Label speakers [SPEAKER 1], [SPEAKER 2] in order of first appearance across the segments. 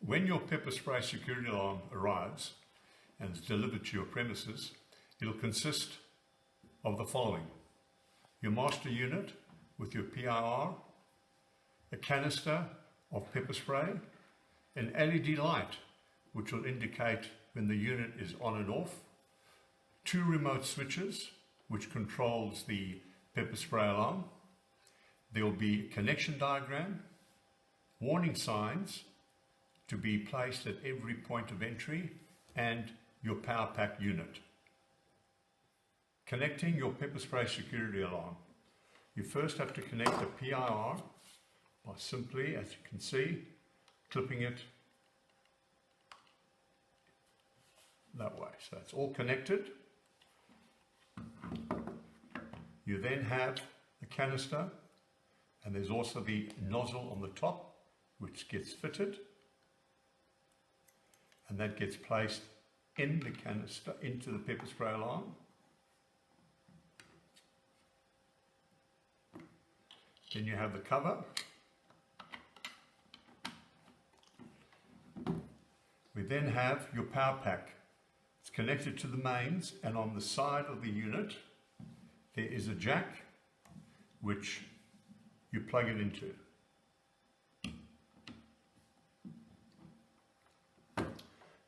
[SPEAKER 1] When your pepper spray security alarm arrives and is delivered to your premises, it'll consist of the following: your master unit with your PIR, a canister of pepper spray, an LED light which will indicate when the unit is on and off, 2 remote switches which controls the pepper spray alarm. There will be a connection diagram, warning signs to be placed at every point of entry, and your power pack unit. Connecting your pepper spray security alarm. You first have to connect the PIR by simply, as you can see, clipping it that way. So it's all connected. You then have the canister, and there's also the nozzle on the top which gets fitted, and that gets placed in the canister into the pepper spray alarm. Then you have the cover. We then have your power pack. It's connected to the mains, and on the side of the unit there is a jack which you plug it into.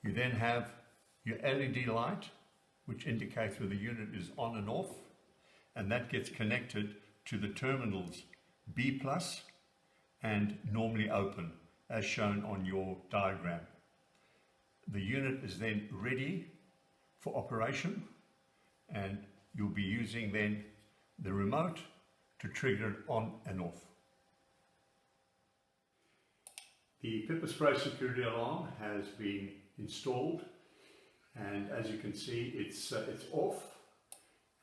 [SPEAKER 1] You then have your LED light which indicates whether the unit is on and off, and that gets connected to the terminals B+ and normally open as shown on your diagram. The unit is then ready for operation, and you'll be using then the remote to trigger it on and off. The pepper spray security alarm has been installed, and as you can see it's off,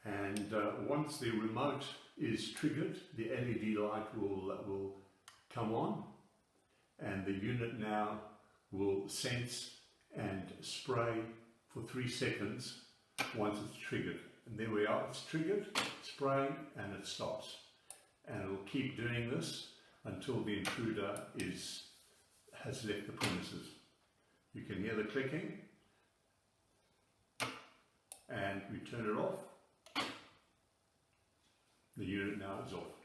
[SPEAKER 1] and once the remote is triggered, the LED light will come on, and the unit now will sense and spray for 3 seconds once it's triggered. And there we are, it's triggered, spray, and it stops. And it will keep doing this until the intruder has left the premises. You can hear the clicking, and we turn it off. The unit now is off.